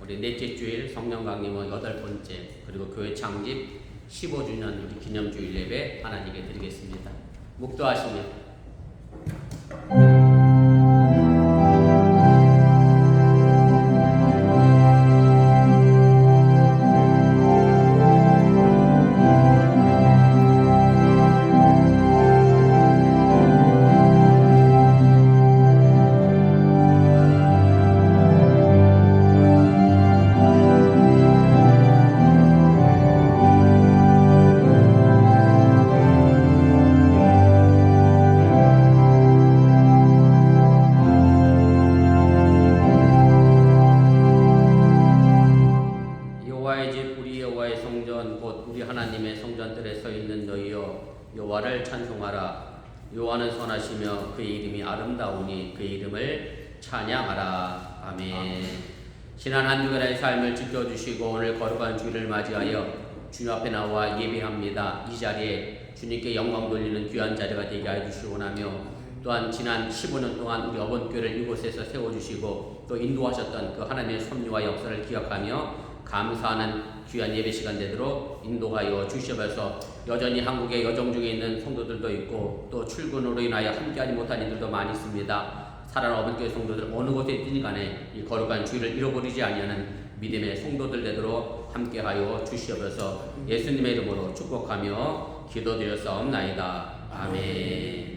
우리 넷째 주일 성령 강림은 8번째, 그리고 교회 창립 15주년 우리 기념주일 예배 하나님께 드리겠습니다. 묵도하시며 여호와를 찬송하라. 여호와는 선하시며 그의 이름이 아름다우니 그의 이름을 찬양하라. 아멘. 지난 한 주간의 삶을 지켜주시고 오늘 거룩한 주일을 맞이하여 주님 앞에 나와 예배합니다. 이 자리에 주님께 영광 돌리는 귀한 자리가 되게 해주시고 나며 또한 지난 15년 동안 우리 어번교회를 이곳에서 세워주시고 또 인도하셨던 그 하나님의 섭리와 역사를 기억하며 감사하는 귀한 예배 시간 되도록 인도하여 주시옵소서. 여전히 한국에 여정 중에 있는 성도들도 있고 또 출근으로 인하여 함께하지 못한 이들도 많이 있습니다. 사랑하는 어번교회 성도들 어느 곳에 있든 간에 이 거룩한 주일을 잃어버리지 아니하는 믿음의 성도들 되도록 함께하여 주시옵소서. 예수님의 이름으로 축복하며 기도드렸사옵나이다. 아멘.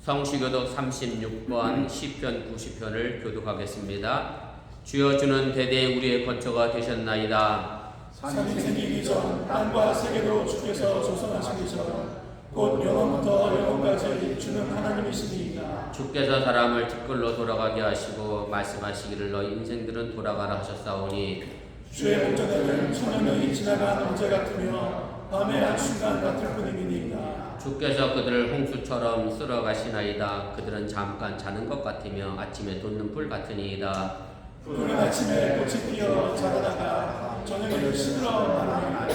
성시교독 36번 시편 90편을 교독하겠습니다. 주여 주는 대대 우리의 거처가 되셨나이다. 산이 생기기 전 땅과 세계도 주께서 조성하시기 전 곧 영원부터 영원까지 주는 하나님이시니이다. 주께서 사람을 티끌로 돌아가게 하시고 말씀하시기를 너희 인생들은 돌아가라 하셨사오니 주의 목전에는 천년이 지나간 언제 같으며 밤의 한순간 같을 뿐이니이다. 주께서 그들을 홍수처럼 쓸어 가시나이다. 그들은 잠깐 자는 것 같으며 아침에 돋는 불 같으니이다. 그는 아침에 꽃이 피어 자라다가 저녁에는 시들어 마르나이다.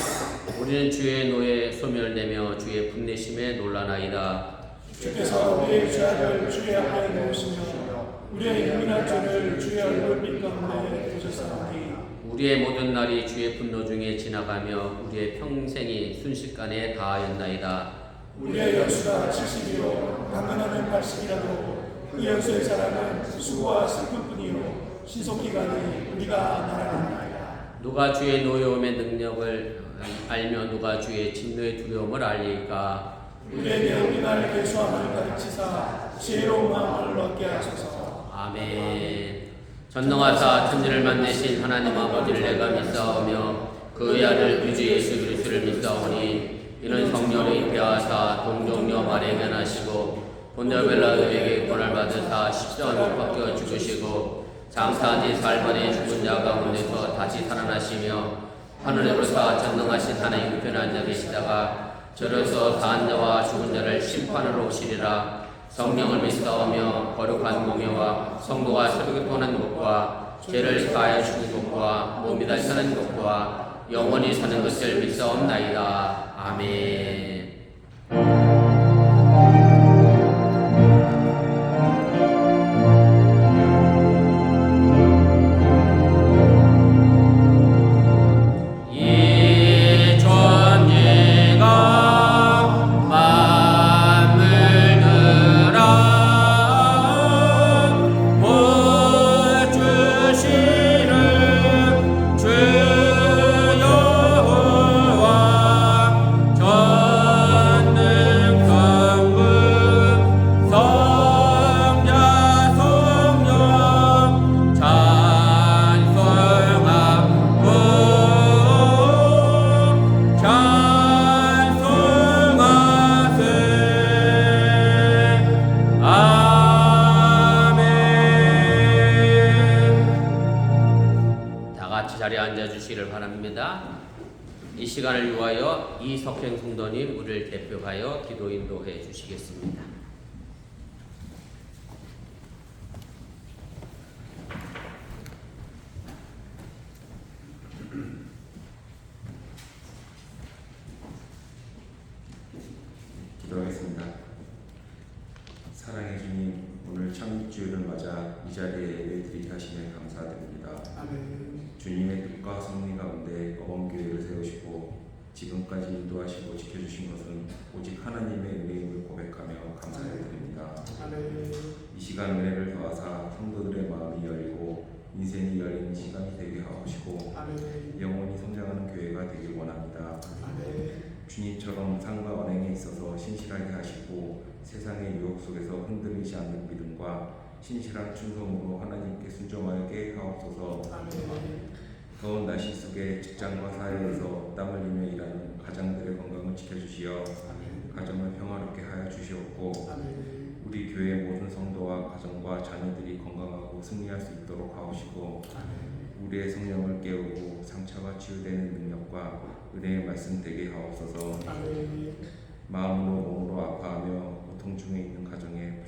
우리는 주의 노에 소멸되며 주의 분내심에 놀라나이다. 주께서 우리의 죄악을 주의 앞에 놓으시며 우리의 유민한 죄를 주의 얼굴빛 가운데 보셨사오니 우리의 모든 날이 주의 분노 중에 지나가며 우리의 평생이 순식간에 다하였나이다. 우리의 연수가 70이요 강건하면 80이라도 그 연수의 자랑은 수고와 슬픔뿐이요 신속기간에 우리가 날아가나이다. 누가 주의 노여움의 능력을 알며 누가 주의 진노의 두려움을 알리까? 우리에게 우리날 계수함을 가르치사 지혜로운 마음을 얻게 하소서. 아멘. 전능하사 천지를 만드신 하나님 아버지를 내가 믿사오며 그의 아들 우주 예수 그리스도를 믿사오니 이는 성령을 잉태하사 동정녀 마리아에게 나시고 본저 벨라도에게 권을 받으사 십자가에 못 박혀 죽으시고 장사한 지 사흘 만에 죽은 자 가운데서 다시 살아나시며 하늘에 오르사 전능하신 하나님 우편에 앉아 계시다가 저로서 사한 자와 죽은 자를 심판하러 오시리라. 성령을 믿사오며 거룩한 공예와 성도가 새롭게 떠난 것과 죄를 사하여 죽은 것과 몸이 다시 사는 것과 영원히 사는 것을 믿사옵나이다. 아멘. 이 시간을 위하여 이석행 성도님 우리를 대표하여 기도 인도해 주시겠습니다. 기도하겠습니다. 사랑의 주님, 오늘 창립주일을 맞아 이 자리에 예배드리게 하시며 감사드립니다. 아멘. 주님의 뜻과 섭리 가운데 어원교회를 세우시고 지금까지 인도하시고 지켜주신 것은 오직 하나님의 은혜임을 고백하며 감사드립니다. 아멘. 이 시간 은혜를 더하사 성도들의 마음이 열리고 인생이 열린 시간이 되게 하옵시고 아멘. 영원히 성장하는 교회가 되길 원합니다. 아멘. 주님처럼 삶과 언행에 있어서 신실하게 하시고 세상의 유혹 속에서 흔들리지 않는 믿음과 신실한 충성으로 하나님께 순종하게 하옵소서. 아멘. 더운 날씨 속에 직장과 사회에서 땀 흘리며 일하는 가장들의 건강을 지켜주시어 가정을 평화롭게 하여 주시옵고 아멘. 우리 교회 모든 성도와 가정과 자녀들이 건강하고 승리할 수 있도록 하옵시고 우리의 성령을 깨우고 상처가 치유되는 능력과 은혜의 말씀 되게 하옵소서. 아멘. 마음으로 몸으로 아파하며 고통 중에 있는 가정을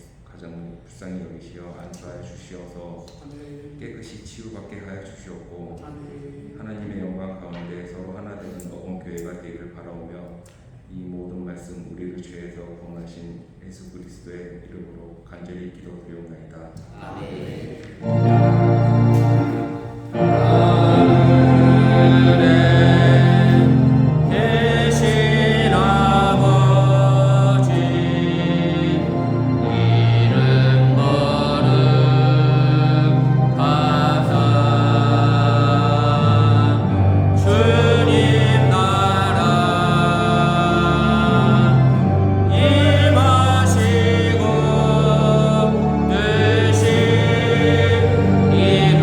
불쌍히 여기시어 안수하여 주시어서 아멘. 깨끗이 치유받게 하여 주시옵고 아멘. 하나님의 영광 가운데 서로 하나 되는 어원교회가 되기를 바라오며 이 모든 말씀 우리를 죄에서 구원하신 예수 그리스도의 이름으로 간절히 기도드리옵나이다. 아멘. 이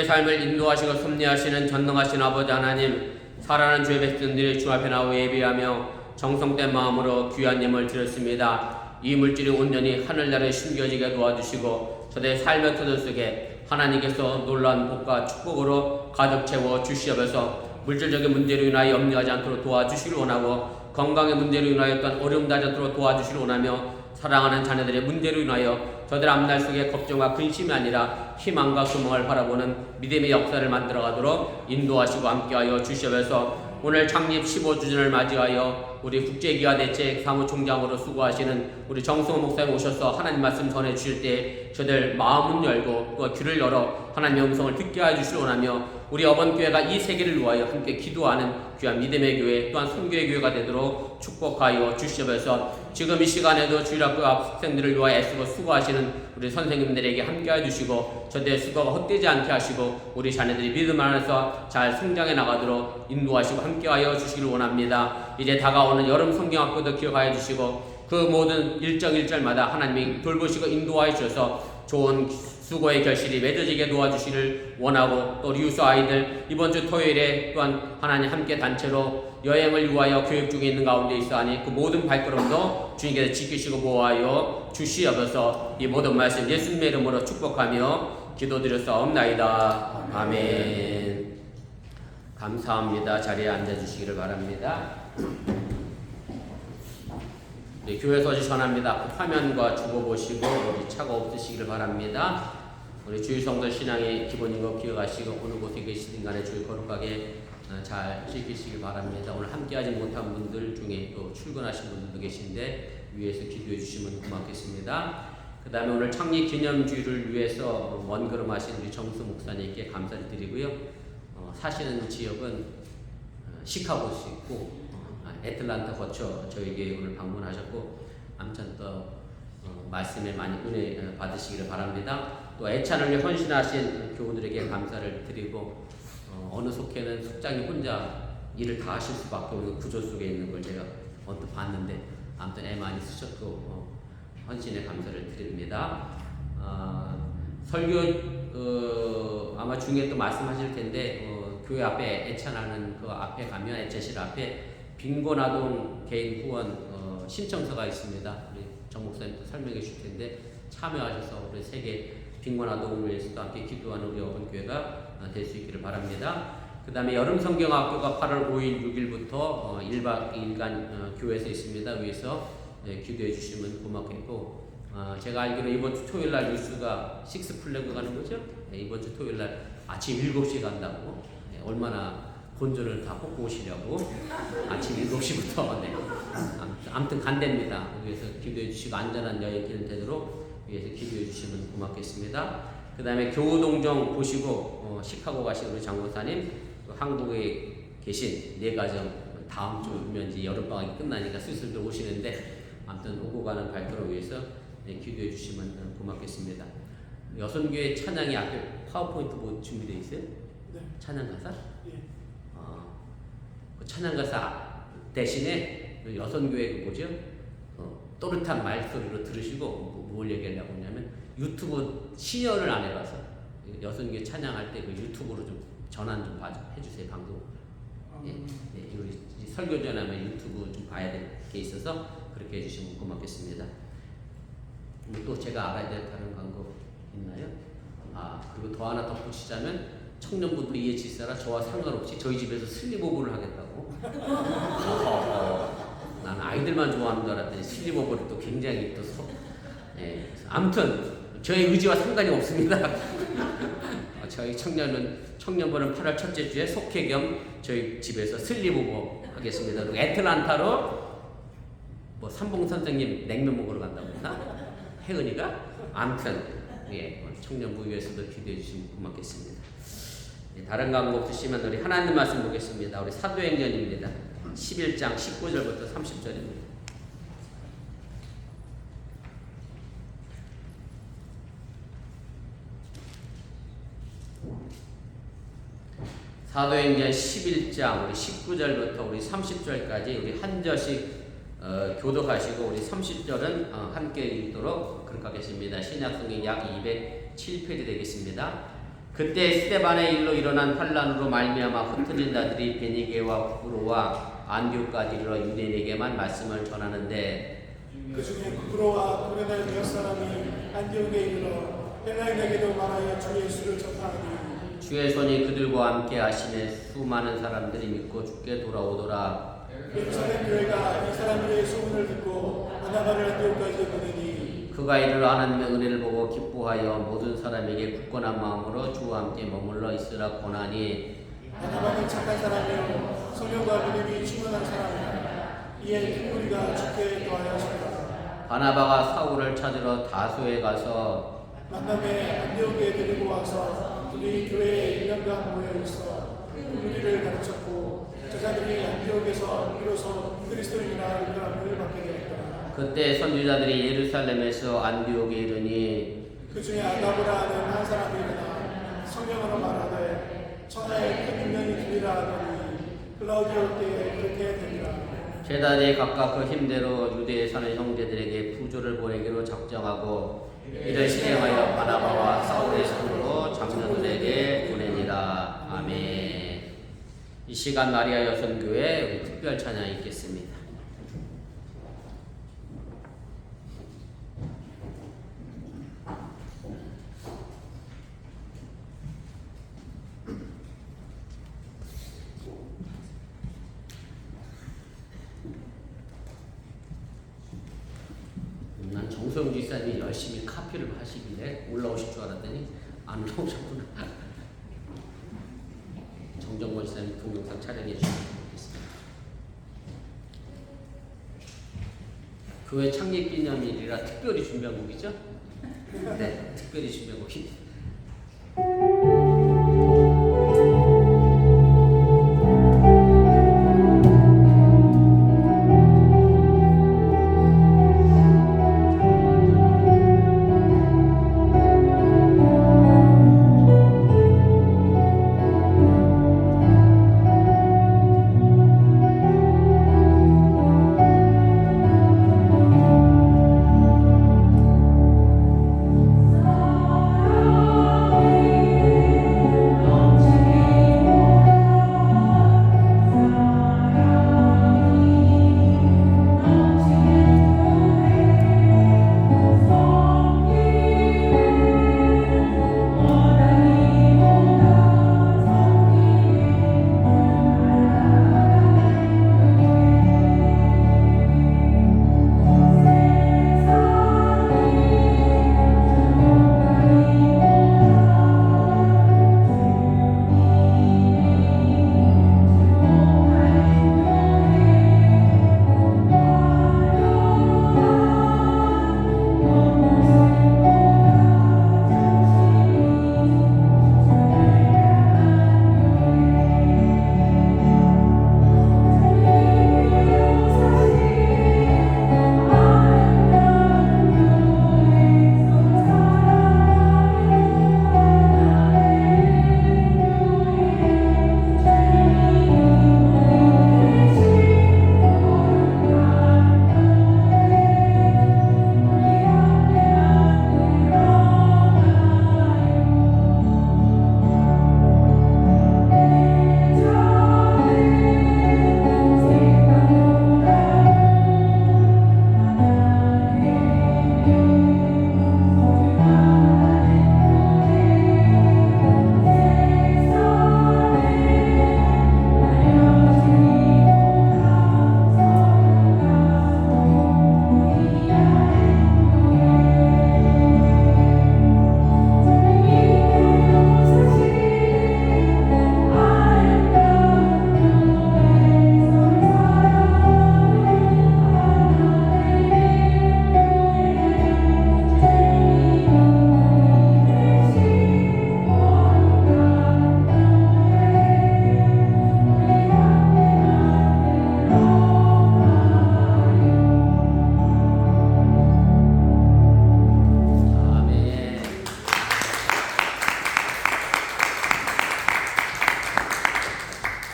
우리의 삶을 인도하시고 섭리하시는 전능하신 아버지 하나님, 사랑하는 주의 백성들이 주 앞에 나와 예배하며 정성된 마음으로 귀한 예물을 드렸습니다. 이 물질이 온전히 하늘나라에 숨겨지게 도와주시고 저들의 삶의 터전 속에 하나님께서 놀라운 복과 축복으로 가득 채워 주시옵소서. 물질적인 문제로 인하여 염려하지 않도록 도와주시기를 원하고, 건강의 문제로 인하여 어떤 어려움 나지 않도록 도와주시기를 원하며, 사랑하는 자녀들의 문제로 인하여 저들 앞날 속에 걱정과 근심이 아니라 희망과 소망을 바라보는 믿음의 역사를 만들어가도록 인도하시고 함께하여 주시옵소서. 오늘 창립 15주년을 맞이하여 우리 국제기아대책 사무총장으로 수고하시는 우리 정승호 목사님 오셔서 하나님 말씀 전해주실 때 저들 마음은 열고 또 귀를 열어 하나님의 음성을 듣게 해주시기 원하며, 우리 어번교회가 이 세계를 위하여 함께 기도하는 귀한 믿음의 교회 또한 선교의 교회가 되도록 축복하여 주시옵소서. 지금 이 시간에도 주일학교 학생들을 위하여 애쓰고 수고하시는 우리 선생님들에게 함께 해주시고 저들의 수고가 헛되지 않게 하시고 우리 자녀들이 믿음 안에서 잘 성장해 나가도록 인도하시고 함께하여 주시기를 원합니다. 이제 다가오는 여름 성경학교도 기억하여 주시고 그 모든 일정일절마다 하나님이 돌보시고 인도하여 주셔서 좋은 수고의 결실이 맺어지게 도와주시를 원하고, 또 리우스 아이들 이번 주 토요일에 또한 하나님 함께 단체로 여행을 위하여 교육 중에 있는 가운데 있어하니 그 모든 발걸음도 주님께서 지키시고 보호하여 주시옵소서. 이 모든 말씀 예수님의 이름으로 축복하며 기도드렸사옵나이다. 아멘. 감사합니다. 자리에 앉아주시기를 바랍니다. 네, 교회 소식 전합니다. 화면과 주보 보시고 우리 차가 없으시기를 바랍니다. 우리 주일 성도 신앙의 기본인 거 기억하시고 어느 곳에 계시든 간에 주일 거룩하게 잘 지키시길 바랍니다. 오늘 함께하지 못한 분들 중에 또 출근하신 분들도 계신데 위에서 기도해 주시면 고맙겠습니다. 그 다음에 오늘 창립 기념주일을 위해서 먼 걸음하신 우리 정수 목사님께 감사를 드리고요. 사시는 지역은 시카고시 있고 애틀란타 거쳐 저에게 오늘 방문하셨고, 아무튼 또 말씀에 많이 은혜 받으시기를 바랍니다. 또 애찬을 위해 헌신하신 교우들에게 감사를 드리고, 어느 속회는 숙장이 혼자 일을 다 하실 수밖에 없는 구조 속에 있는 걸 제가 언뜻 봤는데, 아무튼 애 많이 쓰셨고 헌신의 감사를 드립니다. 설교 아마 중에 또 말씀하실 텐데, 교회 앞에 애찬하는 그 앞에 가면 애찬실 앞에 빈곤아동 개인 후원 신청서가 있습니다. 우리 정 목사님도 설명해 주실 텐데 참여하셔서 우리 세계 빈곤아동을 위해서도 함께 기도하는 우리 어번교회가 될 수 있기를 바랍니다. 그 다음에 여름 성경학교가 8월 5일 6일부터 1박 2일간 교회에서 있습니다. 위에서 기도해 주시면 고맙겠고, 제가 알기로 이번 주 토요일 날 뉴스가 식스플래그 가는 거죠? 이번 주 토요일 날 아침 7시에 간다고. 얼마나 본전을 다 뽑고 오시려고 아침 7시부터 아무튼 간답니다. 위해서 기도해 주시고 안전한 여행길 되도록 위해서 기도해 주시면 고맙겠습니다. 그 다음에 교우동정 보시고 시카고 가신 우리 장목사님, 한국에 계신 네 가정 다음 주면 이제 여름방학이 끝나니까 슬슬 오시는데, 아무튼 오고 가는 발걸음 위해서 기도해 주시면 고맙겠습니다. 여선교회 찬양이 앞에 파워포인트 뭐 준비되어 있어요? 네. 찬양 가사? 예. 그 찬양 가사 대신에 여선교회 그 뭐죠? 또렷한 말소리로 들으시고 뭘 얘기하려고 하냐면, 유튜브 신년을 안 해봐서 여선교회 찬양할 때 그 유튜브로 좀 전환 좀 해주세요. 방송. 이 설교 전하면 유튜브 좀 봐야 될 게 있어서 그렇게 해주시면 고맙겠습니다. 또 제가 알아야 될 다른 광고 있나요? 그리고 더 하나 덧붙이자면, 청년부도 이해질사라 저와 상관없이 저희 집에서 슬립오버를 하겠다고. 나는 아이들만 좋아하는 줄 알았더니 슬립오버를 또 굉장히 또 아무튼 저의 의지와 상관이 없습니다. 저희 청년부는 8월 첫째 주에 속회 겸 저희 집에서 슬립오버 하겠습니다. 그리고 애틀란타로 뭐 삼봉 선생님 냉면 먹으러 간다고 했나? 혜은이가? 아무튼 청년부 위해서도 기도해 주시면 고맙겠습니다. 다른 광고 없으시면 우리 하나님 말씀 보겠습니다. 우리 사도행전입니다. 11장 19절부터 30절입니다. 사도행전 11장 우리 19절부터 우리 30절까지 우리 한 절씩 교독하시고 우리 30절은 함께 읽도록 그렇게 하겠습니다. 신약성경 약 207페이지 되겠습니다. 그때 스데반의 일로 일어난 환란으로 말미암아 흩어진 자들이 베니게와 구브로와 안디옥까지 이르러 유대인에게만 말씀을 전하는데 그 중에 구브로와 고레네 몇 사람이 안디옥에 이르러 헬라인에게도 말하여 주 예수를 전파하니 주의 손이 그들과 함께 하심에 수많은 사람들이 믿고 주께 돌아오더라. 예루살렘 교회가 이 사람들의 소문을 듣고 바나바를 안디옥까지 보내니 그가 이르러 하나님의 은혜를 보고 기뻐하여 모든 사람에게 굳건한 마음으로 주와 함께 머물러 있으라 권하니 바나바는 착한 사람이요 성령과 믿음이 충만한 사람이라 이에 큰 무리가 주께 더하였습니다. 바나바가 사울을 찾으러 다소에 가서 만남에 안디옥에 데리고 와서 그들이 교회에 1년간 모여 있어 무리를 가르쳤고 제자들이 안디옥에서 비로소 그리스도인이라 일컬음을 받게 되었다. 그때 선지자들이 예루살렘에서 안디옥에 이르니 그 중에 아가보라 하는 한 사람이 일어나 성령으로 말하되 천하에 큰 운명이 들리라 하더니 클라우디오 때에 그렇게 되니라. 제자들이 각각 그 힘대로 유대에 사는 형제들에게 부조를 보내기로 작정하고 이를 실행하여 바나바와 사울의 손으로 장로들에게 보내니라. 아멘. 이 시간 마리아 여성교회 우리 특별 찬양 있겠습니다. 난 정소영 지사님이 열심히 카피를 하시길래 올라오실 줄 알았더니 안 올라오셨구나. 정정권 지사님 동영상 촬영해 주시면 좋겠습니다. 교회 창립 기념일이라 특별히 준비한 곡이죠? 네, 특별히 준비한 곡입니다.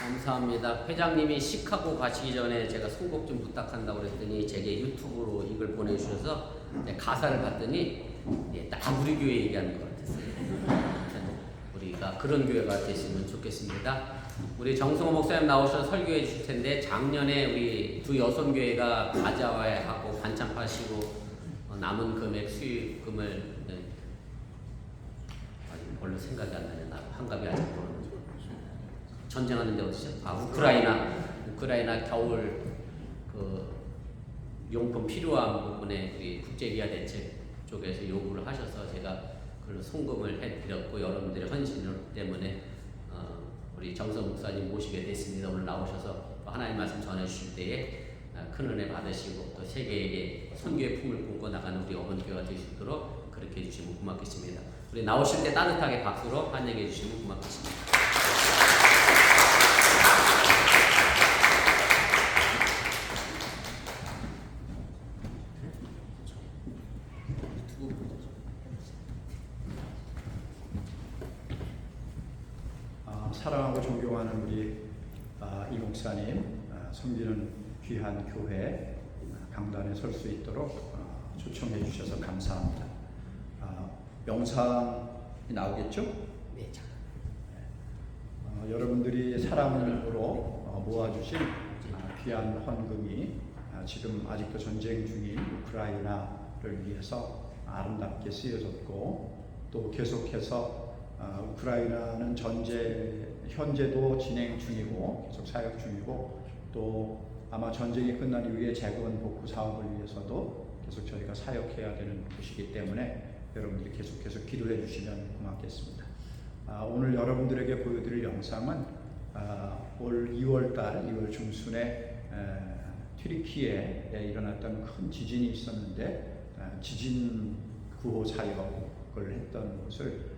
감사합니다. 회장님이 시카고 가시기 전에 제가 선곡 좀 부탁한다고 그랬더니 제게 유튜브로 이걸 보내주셔서 가사를 봤더니 딱 우리 교회 얘기하는 것 같았어요. 우리 우리가 그런 교회가 됐으면 좋겠습니다. 우리 정승호 목사님 나오셔서 설교해 주실 텐데 작년에 우리 두 여성교회가 바자회하고 반찬 파시고 남은 금액 수익금을 아직 별로 생각이 안 나네. 나 환갑이 아직 모르는 전쟁하는데 어디죠? 우크라이나 겨울 그 용품 필요한 부분에 우리 국제기아 대책 쪽에서 요구를 하셔서 제가 그걸로 송금을 해드렸고 여러분들의 헌신 때문에 우리 정성 목사님 모시게 됐습니다. 오늘 나오셔서 하나님 말씀 전해주실 때에 큰 은혜 받으시고 또 세계에게 선교의 품을 꿈꿔 나가는 우리 어머니교회가 되시도록 그렇게 해주시면 고맙겠습니다. 우리 나오실 때 따뜻하게 박수로 환영해 주시면 고맙겠습니다. 사랑하고 존경하는 우리 이 목사님 섬기는 귀한 교회 강단에 설 수 있도록 초청해 주셔서 감사합니다. 영상이 나오겠죠? 네, 잠깐. 여러분들이 사랑으로 모아주신 귀한 헌금이 지금 아직도 전쟁 중인 우크라이나를 위해서 아름답게 쓰여졌고 또 계속해서 우크라이나는 현재도 진행 중이고 계속 사역 중이고 또 아마 전쟁이 끝난 이후에 재건 복구 사업을 위해서도 계속 저희가 사역해야 되는 곳이기 때문에 여러분들이 계속해서 기도해 주시면 고맙겠습니다. 오늘 여러분들에게 보여드릴 영상은 올 2월 중순에 튀르키예에 일어났던 큰 지진이 있었는데 지진 구호 사역을 했던 곳을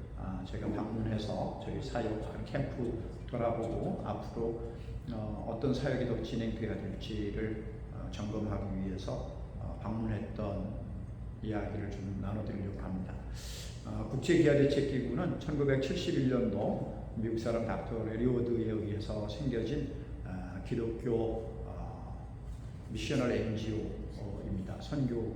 제가 방문해서 저희 사역 캠프 돌아보고 앞으로 어떤 사역이 더 진행돼야 될지를 점검하기 위해서 방문했던 이야기를 좀 나눠드리려고 합니다. 국제기아대책기구는 1971년도 미국 사람 닥터 레리워드에 의해서 생겨진 기독교 미셔널 NGO입니다. 선교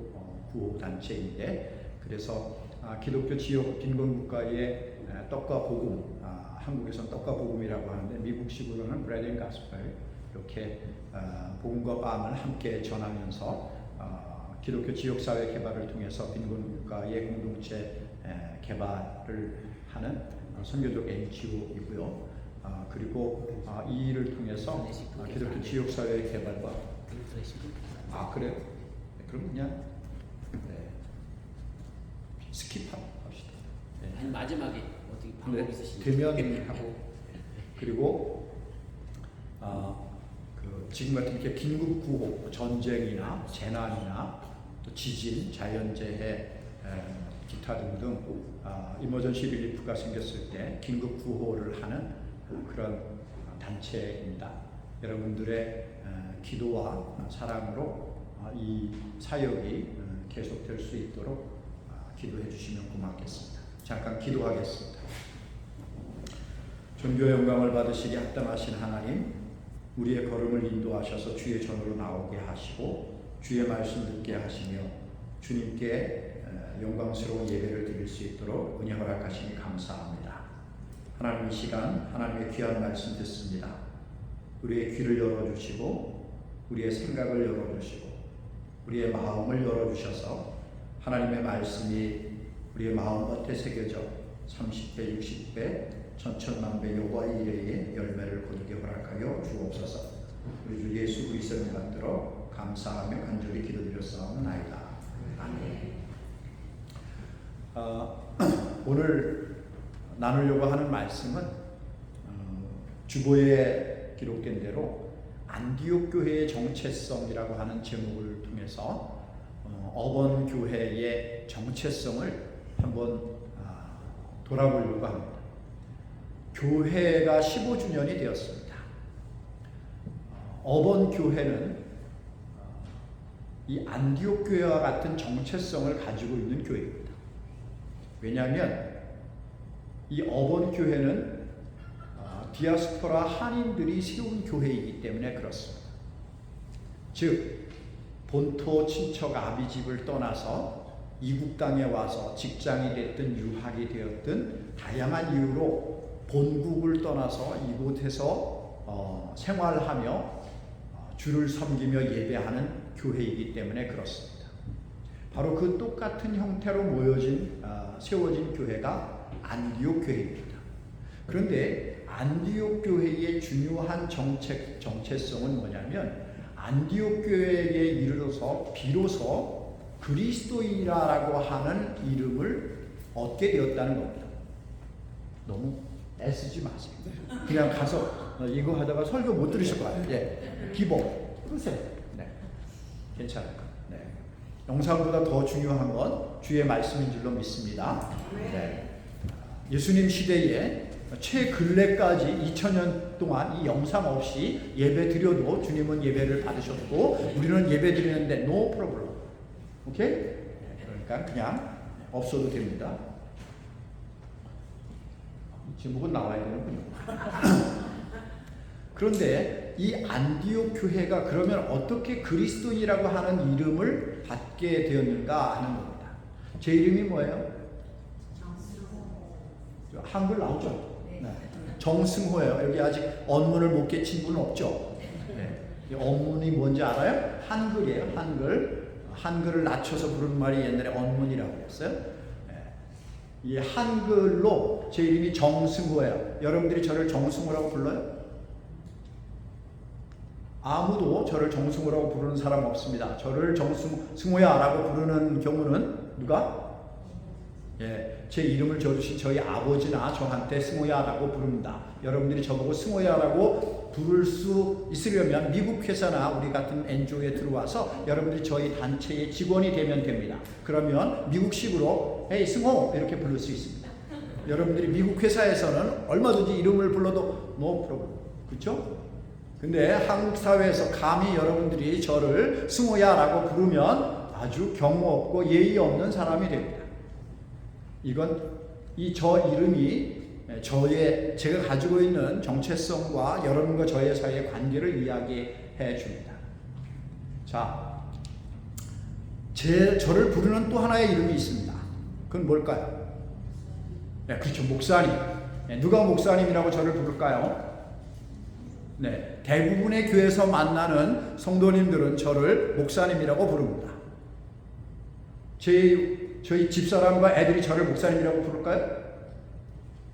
구호 단체인데 그래서 기독교 지역 빈곤 국가의 떡과 복음, 한국에서는 떡과 복음이라고 하는데 미국식으로는 브레드 앤 가스펠 이렇게 복음과 빵을 함께 전하면서 기독교 지역사회 개발을 통해서 빈곤 국가의 공동체 개발을 하는 선교적 NGO이고요. 그리고 이 일을 통해서 기독교 지역사회 개발과 그래요? 그럼 그냥 스킵합시다. 아니 마지막에 어떻게 방법 있으신지 되면 하고 그리고 지금 같은 이렇게 긴급 구호, 전쟁이나 재난이나 또 지진, 자연재해, 기타 등등 이머전시 릴리프가 생겼을 때 긴급 구호를 하는 그런 단체입니다. 여러분들의 기도와 사랑으로 이 사역이 계속될 수 있도록 기도해 주시면 고맙겠습니다. 잠깐 기도하겠습니다. 존귀와 영광을 받으시기 합당하신 하나님, 우리의 걸음을 인도하셔서 주의 전으로 나오게 하시고 주의 말씀 듣게 하시며 주님께 영광스러운 예배를 드릴 수 있도록 은혜 허락하시니 감사합니다. 하나님 이 시간 하나님의 귀한 말씀 듣습니다. 우리의 귀를 열어주시고 우리의 생각을 열어주시고 우리의 마음을 열어주셔서 하나님의 말씀이 우리의 마음밭에 새겨져 30배, 60배, 천천만배 여호와의 일에 열매를 거두게 허락하여 주옵소서. 우리 주 예수 그리스도를 받들어 감사하며 간절히 기도드렸사옵나이다. 아멘. 오늘 나누려고 하는 말씀은 주보에 기록된 대로 안디옥 교회의 정체성이라고 하는 제목을 통해서 어번 교회의 정체성을 한번 돌아보려고 합니다. 교회가 15주년이 되었습니다. 어번 교회는 이 안디옥 교회와 같은 정체성을 가지고 있는 교회입니다. 왜냐하면 이 어번 교회는 디아스포라 한인들이 세운 교회이기 때문에 그렇습니다. 즉 본토 친척 아비집을 떠나서 이국 땅에 와서 직장이 됐든 유학이 되었든 다양한 이유로 본국을 떠나서 이곳에서 생활하며 주를 섬기며 예배하는 교회이기 때문에 그렇습니다. 바로 그 똑같은 형태로 세워진 교회가 안디옥 교회입니다. 그런데 안디옥 교회의 중요한 정체성은 뭐냐면 안디옥 교회에 이르러서 비로소 그리스도인이라고 하는 이름을 얻게 되었다는 겁니다. 너무 애쓰지 마세요. 그냥 가서 이거 하다가 설교 못 들으실 거예요. 예, 기본 그러세요. 네, 괜찮아요. 네, 영상보다 더 중요한 건 주의 말씀인 줄로 믿습니다. 네. 예수님 시대에 최근래까지 2000년 동안 이 영상 없이 예배 드려도 주님은 예배를 받으셨고 우리는 예배 드리는데 no problem. 오케이? 그러니까 그냥 없어도 됩니다. 제목은 나와야 되는군요. 그런데 이 안디옥 교회가 그러면 어떻게 그리스도인이라고 하는 이름을 받게 되었는가 하는 겁니다. 제 이름이 뭐예요? 한글 나오죠? 네. 정승호예요. 여기 아직 언문을 못 깨친 분은 없죠? 네. 이 언문이 뭔지 알아요? 한글이에요. 한글을 낮춰서 부르는 말이 옛날에 언문이라고 했어요. 네. 이 한글로 제 이름이 정승호예요. 여러분들이 저를 정승호라고 불러요? 아무도 저를 정승호라고 부르는 사람 없습니다. 저를 정승호야라고 부르는 경우는 누가? 예, 제 이름을 지어주신 저희 아버지나 저한테 승호야라고 부릅니다. 여러분들이 저보고 승호야라고 부를 수 있으려면 미국 회사나 우리 같은 NGO에 들어와서 여러분들이 저희 단체의 직원이 되면 됩니다. 그러면 미국식으로 에이 승호 이렇게 부를 수 있습니다. 여러분들이 미국 회사에서는 얼마든지 이름을 불러도 no problem. 그렇죠? 근데 한국 사회에서 감히 여러분들이 저를 승호야라고 부르면 아주 경호 없고 예의 없는 사람이 됩니다. 이건 저 이름이 제가 가지고 있는 정체성과 여러분과 저의 사이의 관계를 이야기해 줍니다. 자, 저를 부르는 또 하나의 이름이 있습니다. 그건 뭘까요? 네, 그렇죠. 목사님. 네, 누가 목사님이라고 저를 부를까요? 네, 대부분의 교회에서 만나는 성도님들은 저를 목사님이라고 부릅니다. 저희 집사람과 애들이 저를 목사님이라고 부를까요?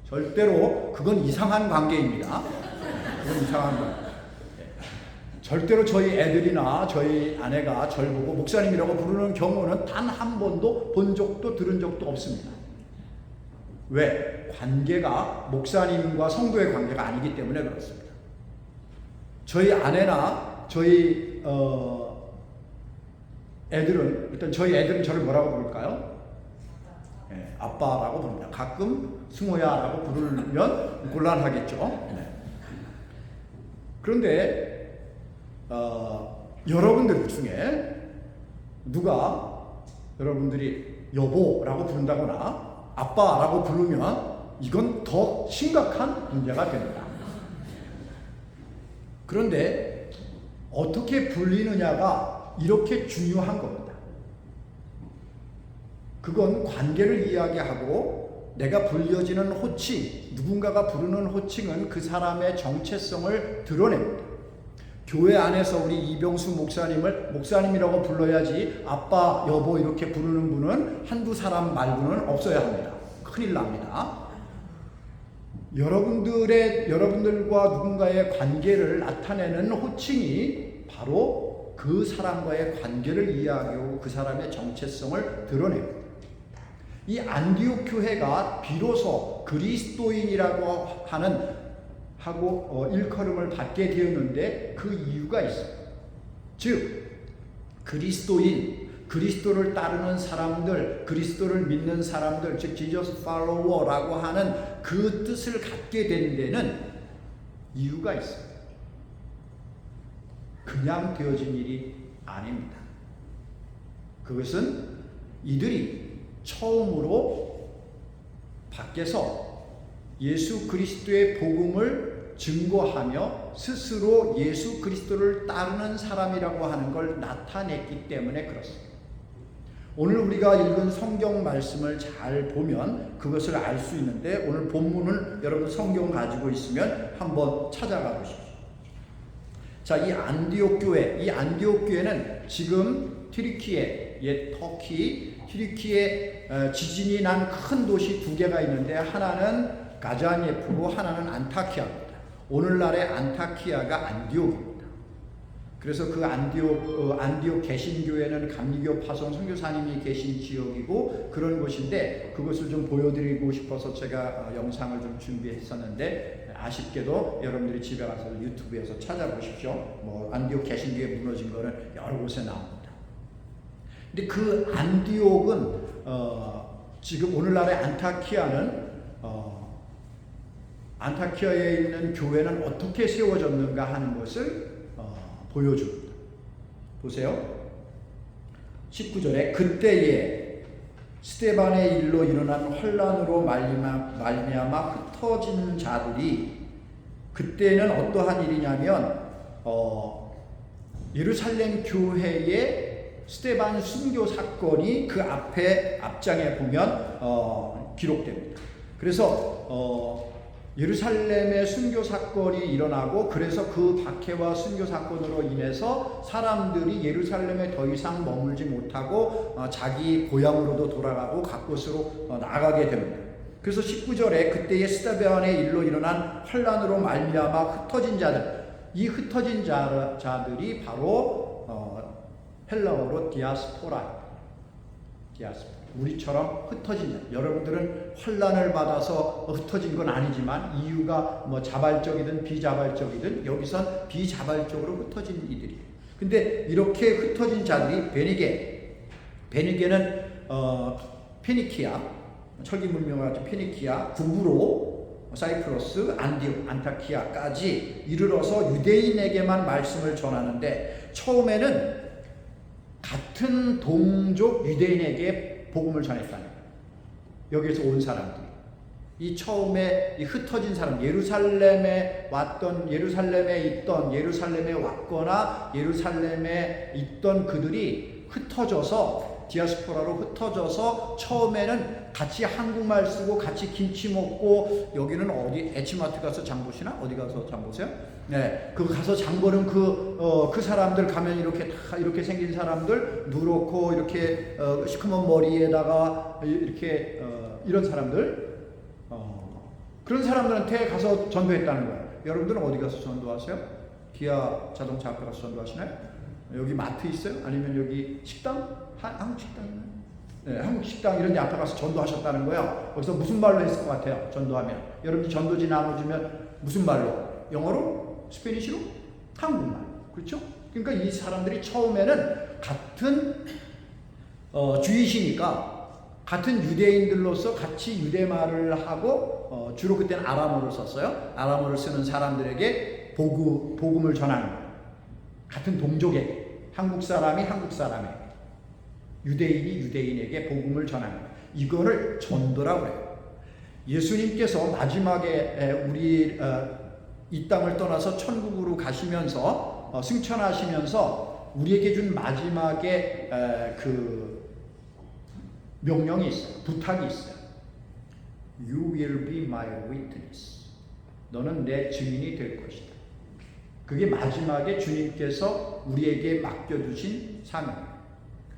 절대로 그건 이상한 관계입니다. 그건 이상한 관계. 절대로 저희 애들이나 저희 아내가 저를 보고 목사님이라고 부르는 경우는 단 한 번도 본 적도 들은 적도 없습니다. 왜? 관계가 목사님과 성도의 관계가 아니기 때문에 그렇습니다. 저희 아내나 저희 애들은 일단 저희 애들은 저를 뭐라고 부를까요? 네, 아빠라고 부릅니다. 가끔 승호야라고 부르면 곤란하겠죠. 네. 그런데 여러분들 중에 누가 여러분들이 여보라고 부른다거나 아빠라고 부르면 이건 더 심각한 문제가 됩니다. 그런데 어떻게 불리느냐가 이렇게 중요한 겁니다. 그건 관계를 이야기하고 내가 불려지는 호칭, 누군가가 부르는 호칭은 그 사람의 정체성을 드러냅니다. 교회 안에서 우리 이병수 목사님을 목사님이라고 불러야지 아빠, 여보 이렇게 부르는 분은 한두 사람 말고는 없어야 합니다. 큰일 납니다. 여러분들과 누군가의 관계를 나타내는 호칭이 바로 그 사람과의 관계를 이야기하고 그 사람의 정체성을 드러냅니다. 이 안디옥 교회가 비로소 그리스도인이라고 일컬음을 받게 되었는데 그 이유가 있습니다. 즉 그리스도인, 그리스도를 따르는 사람들, 그리스도를 믿는 사람들, 즉 Jesus follower라고 하는 그 뜻을 갖게 된 데는 이유가 있습니다. 그냥 되어진 일이 아닙니다. 그것은 이들이 처음으로 밖에서 예수 그리스도의 복음을 증거하며 스스로 예수 그리스도를 따르는 사람이라고 하는 걸 나타냈기 때문에 그렇습니다. 오늘 우리가 읽은 성경 말씀을 잘 보면 그것을 알 수 있는데 오늘 본문을 여러분 성경 가지고 있으면 한번 찾아가 보십시오. 자, 이 안디옥 교회는 지금 튀르키예, 옛 터키, 튀르키예 지진이 난 큰 도시 두 개가 있는데 하나는 가자니에프고 하나는 안타키아입니다. 오늘날의 안타키아가 안디옥입니다. 그래서 그 안디옥 개신교회는 감리교 파송 선교사님이 계신 지역이고 그런 곳인데 그것을 좀 보여드리고 싶어서 제가 영상을 좀 준비했었는데 아쉽게도 여러분들이 집에 가서 유튜브에서 찾아보십시오. 뭐 안디옥 개신교회 무너진 거는 여러 곳에 나옵니다. 근데 그 안디옥은 지금 오늘날의 안타키아는 안타키아에 있는 교회는 어떻게 세워졌는가 하는 것을 보여줍니다. 보세요. 19절에 그때에 스데반의 일로 일어난 혼란으로 말미암아 흩어진 자들이 그때는 어떠한 일이냐면 예루살렘 교회의 스데반 순교 사건이 그 앞장에 보면 기록됩니다. 그래서 예루살렘의 순교 사건이 일어나고 그래서 그 박해와 순교 사건으로 인해서 사람들이 예루살렘에 더 이상 머물지 못하고 자기 고향으로도 돌아가고 각 곳으로 나가게 됩니다. 그래서 19절에 그때의 스데반의 일로 일어난 혼란으로 말미암아 흩어진 자들, 이 흩어진 자들이 바로 헬라어로 디아스포라. 우리처럼 흩어진 자. 여러분들은 혼란을 받아서 흩어진 건 아니지만 이유가 뭐 자발적이든 비자발적이든 여기선 비자발적으로 ht어진 이들이에요. 근데 이렇게 흩어진 자들이 베니게는 페니키아, 철기 문명을 가진 페니키아, 구브로, 사이프러스, 안디옥, 안타키아까지 이르러서 유대인에게만 말씀을 전하는데 처음에는 같은 동족 유대인에게 복음을 전했다는 거예요. 여기에서 온 사람들이. 이 처음에 이 흩어진 사람, 예루살렘에 왔거나 예루살렘에 있던 그들이 흩어져서 디아스포라로 흩어져서 처음에는 같이 한국말 쓰고 같이 김치 먹고 여기는 어디 에치마트 가서 장 보시나? 어디 가서 장 보세요? 네, 그 가서 장 보는 그 사람들 가면 이렇게 다 이렇게 생긴 사람들 누렇고 이렇게 시커먼 머리에다가 이렇게 이런 사람들 그런 사람들한테 가서 전도했다는 거예요. 여러분들은 어디 가서 전도하세요? 기아 자동차 앞에 가서 전도하시나요? 여기 마트 있어요? 아니면 여기 식당? 한국 식당 있나요? 네, 한국 식당 이런 데 앞에 가서 전도하셨다는 거예요. 거기서 무슨 말로 했을 것 같아요? 전도하면 여러분들 전도지 나눠주면 무슨 말로? 영어로? 스페니쉬로? 한국말. 그렇죠? 그러니까 이 사람들이 처음에는 같은 주이시니까 같은 유대인들로서 같이 유대말을 하고 주로 그때는 아람어를 썼어요. 아람어를 쓰는 사람들에게 복음을 전하는 거예요. 같은 동족에게. 한국 사람이 한국 사람에게, 유대인이 유대인에게 복음을 전하는 거예요. 이거를 전도라고 해요. 예수님께서 마지막에 우리 이 땅을 떠나서 천국으로 가시면서 승천하시면서 우리에게 준 마지막에 그 명령이 있어요. 부탁이 있어요. You will be my witness. 너는 내 증인이 될 것이다. 그게 마지막에 주님께서 우리에게 맡겨주신 사명이에요.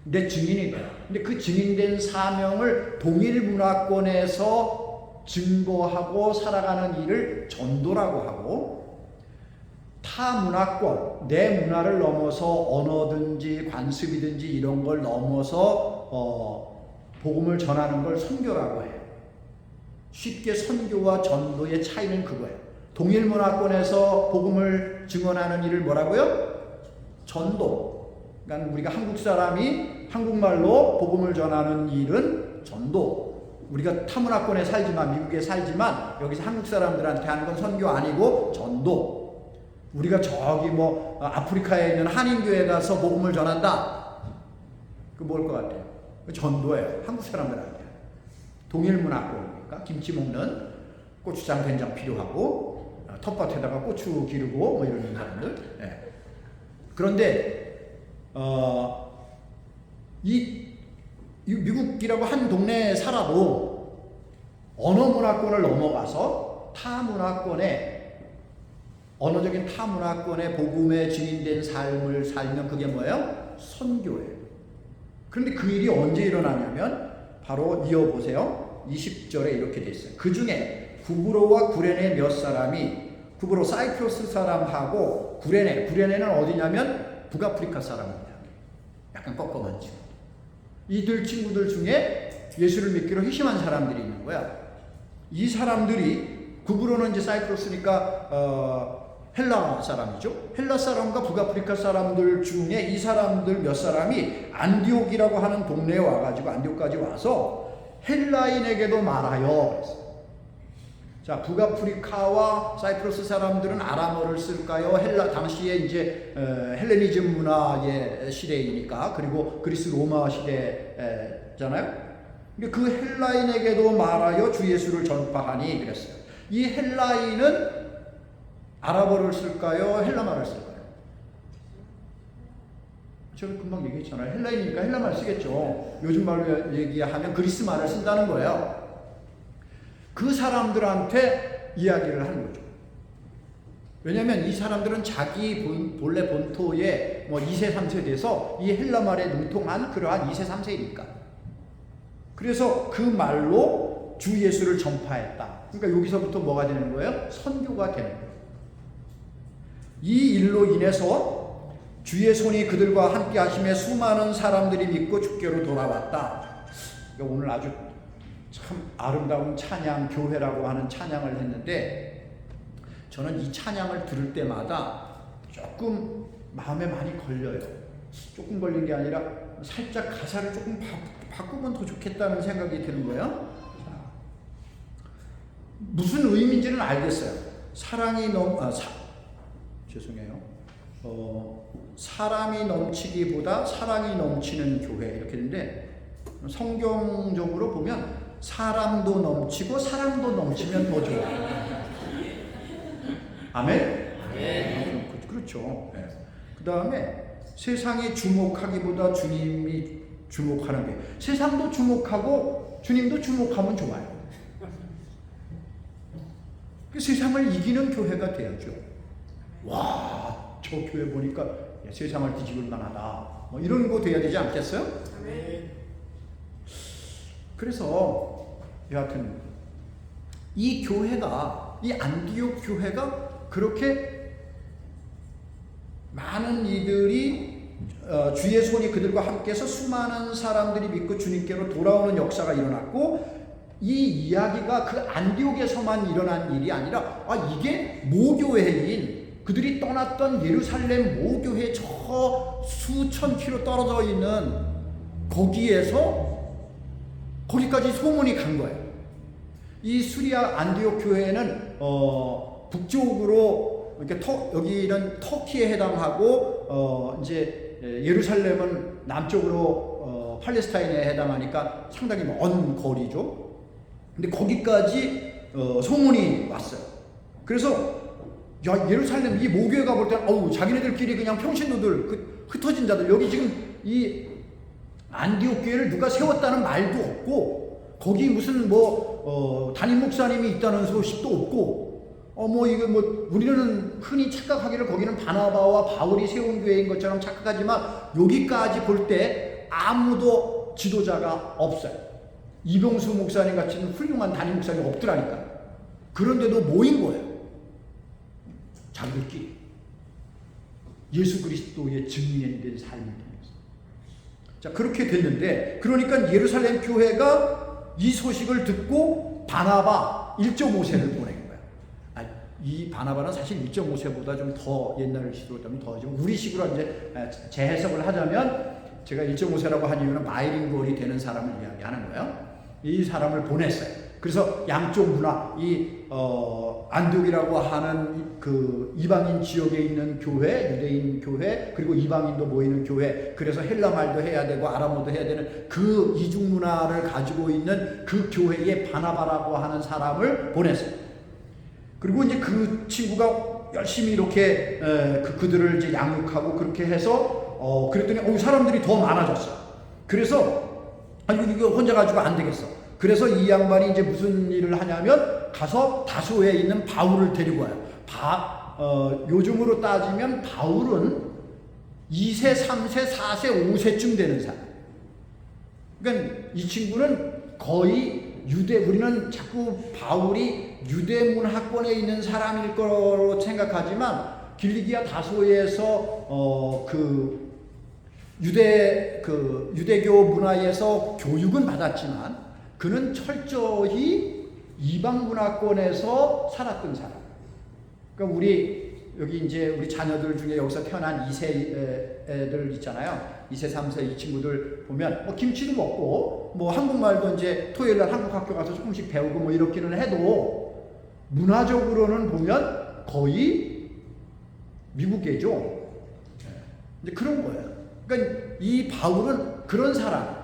내 증인이 돼요. 근데 그 증인된 사명을 동일 문화권에서 증거하고 살아가는 일을 전도라고 하고, 타 문화권, 내 문화를 넘어서 언어든지 관습이든지 이런 걸 넘어서 복음을 전하는 걸 선교라고 해요. 쉽게 선교와 전도의 차이는 그거예요. 동일 문화권에서 복음을 증언하는 일을 뭐라고요? 전도. 그러니까 우리가 한국 사람이 한국말로 복음을 전하는 일은 전도. 우리가 타 문화권에 살지만, 미국에 살지만 여기서 한국 사람들한테 하는 건 선교 아니고 전도. 우리가 저기 뭐 아프리카에 있는 한인교회 가서 복음을 전한다. 그 뭘 것 같아요? 전도예요. 한국 사람들한테. 동일 문화권이니까 김치 먹는 고추장 된장 필요하고 텃밭에다가 고추 기르고 뭐 이러는 사람들. 네. 그런데 이 미국이라고 한 동네에 살아도 언어 문화권을 넘어가서 타 문화권에, 언어적인 타 문화권의 복음에 증인된 삶을 살면 그게 뭐예요? 선교예요. 그런데 그 일이 언제 일어나냐면 바로 이어보세요. 20절에 이렇게 돼 있어요. 그 중에 구브로와 구레네 몇 사람이, 구브로 사이프러스 사람하고 구레네는 어디냐면 북아프리카 사람입니다. 약간 꺾어만 친구. 이들 친구들 중에 예수를 믿기로 희심한 사람들이 있는 거야. 이 사람들이, 구브로는 이제 사이프러스니까 헬라 사람이죠. 헬라 사람과 북아프리카 사람들 중에 이 사람들 몇 사람이 안디옥이라고 하는 동네에 와가지고 안디옥까지 와서 헬라인에게도 말하여. 자, 북아프리카와 사이프러스 사람들은 아람어를 쓸까요? 당시에 이제 헬레니즘 문화의 시대이니까, 그리고 그리스 로마 시대잖아요. 그 헬라인에게도 말하여 주 예수를 전파하니 그랬어요. 이 헬라인은 아랍어를 쓸까요? 헬라말을 쓸까요? 제가 금방 얘기했잖아요. 헬라인이니까 헬라말 쓰겠죠. 요즘 말로 얘기하면 그리스 말을 쓴다는 거예요. 그 사람들한테 이야기를 하는 거죠. 왜냐하면 이 사람들은 자기 본래 본토에 뭐 2세 3세 돼서 이 헬라말에 능통한 그러한 2세 3세이니까. 그래서 그 말로 주 예수를 전파했다. 그러니까 여기서부터 뭐가 되는 거예요? 선교가 되는 거예요. 이 일로 인해서 주의 손이 그들과 함께 하심에 수많은 사람들이 믿고 주께로 돌아왔다. 그러니까 오늘 아주 참 아름다운 찬양, 교회라고 하는 찬양을 했는데, 저는 이 찬양을 들을 때마다 조금 마음에 많이 걸려요. 조금 걸린 게 아니라 살짝 가사를 조금 바꾸면 더 좋겠다는 생각이 드는 거예요. 무슨 의미인지는 알겠어요. 죄송해요. 사람이 넘치기보다 사랑이 넘치는 교회, 이렇게 되는데, 성경적으로 보면 사람도 넘치고 사랑도 넘치면 더 좋아요. 아멘? 네. 그렇죠. 네. 그 다음에 세상이 주목하기보다 주님이 주목하는 게, 세상도 주목하고 주님도 주목하면 좋아요. 세상을 이기는 교회가 돼야죠. 와, 저 교회 보니까 세상을 뒤집을 만하다. 뭐 이런 거 돼야 되지 않겠어요? 네. 그래서 여하튼 이 교회가, 이 안디옥 교회가 그렇게 많은 이들이 주의 손이 그들과 함께해서 수많은 사람들이 믿고 주님께로 돌아오는 역사가 일어났고, 이 이야기가 그 안디옥에서만 일어난 일이 아니라 이게 모교회인, 그들이 떠났던 예루살렘 모교회 저 수천 킬로 떨어져 있는 거기까지 소문이 간 거예요. 이 수리아 안디옥 교회는 북쪽으로, 이렇게 여기는 터키에 해당하고 이제 예루살렘은 남쪽으로 팔레스타인에 해당하니까 상당히 먼 거리죠. 근데 거기까지 소문이 왔어요. 그래서 예루살렘 이 모교회가 볼 때는 자기네들끼리 그냥 평신도들, 흩어진 자들, 여기 지금 이 안디옥 교회를 누가 세웠다는 말도 없고, 거기 무슨 담임 목사님이 있다는 소식도 없고, 우리는 흔히 착각하기를 거기는 바나바와 바울이 세운 교회인 것처럼 착각하지만, 여기까지 볼 때 아무도 지도자가 없어요. 이병수 목사님 같은 훌륭한 담임 목사님 없더라니까. 그런데도 모인 거예요. 자기들끼리 예수 그리스도의 증인이 된 삶을 통해서. 자, 그렇게 됐는데, 그러니까 예루살렘 교회가 이 소식을 듣고 바나바 1.5세를 보낸 거야. 이 바나바는 사실 1.5세보다 좀 더 옛날 식으로 하면 더 좀 우리식으로 이제 재해석을 하자면, 제가 1.5세라고 한 이유는 마이링볼이 되는 사람을 이야기하는 거예요. 이 사람을 보냈어요. 그래서 양쪽 문화, 안디옥이라고 하는 그 이방인 지역에 있는 교회, 유대인 교회, 그리고 이방인도 모이는 교회, 그래서 헬라말도 해야 되고 아람어도 해야 되는 그 이중 문화를 가지고 있는 그 교회에 바나바라고 하는 사람을 보냈어요. 그리고 이제 그 친구가 열심히 이렇게 그들을 이제 양육하고 그렇게 해서 그랬더니 사람들이 더 많아졌어요. 그래서 아니 이거 혼자 가지고 안 되겠어. 그래서 이 양반이 이제 무슨 일을 하냐면 가서 다소에 있는 바울을 데리고 와요. 요즘으로 따지면 바울은 2세, 3세, 4세, 5세쯤 되는 사람. 그러니까 이 친구는 거의 우리는 자꾸 바울이 유대 문화권에 있는 사람일 거로 생각하지만 길리기아 다소에서 유대교 문화에서 교육은 받았지만 그는 철저히 이방 문화권에서 살았던 사람. 그러니까 우리 자녀들 중에 여기서 태어난 2세 애들 있잖아요. 2세, 3세 이 친구들 보면 김치도 먹고 한국말도 이제 토요일 날 한국 학교 가서 조금씩 배우고 이렇기는 해도 문화적으로는 보면 거의 미국계죠. 이제 그런 거예요. 그러니까 이 바울은 그런 사람,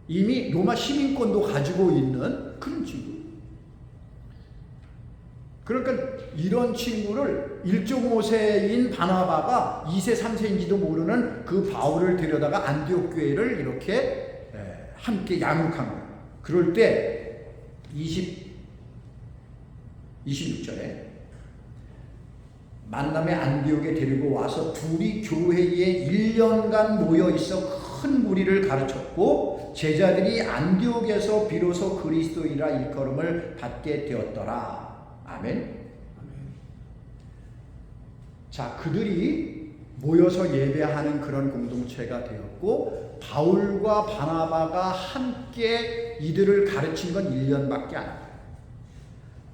이미 로마 시민권도 가지고 있는 그런 친구. 그러니까 이런 친구를 1.5세인 바나바가 2세, 3세인지도 모르는 그 바울을 데려다가 안디옥 교회를 이렇게 함께 양육한 거예요. 그럴 때 26절에 만남의 안디옥에 데리고 와서 둘이 교회에 1년간 모여 있어 큰 무리를 가르쳤고 제자들이 안디옥에서 비로소 그리스도이라 일컬음을 받게 되었더라. 아멘. 자, 그들이 모여서 예배하는 그런 공동체가 되었고 바울과 바나바가 함께 이들을 가르친 건 1년밖에 안 돼요.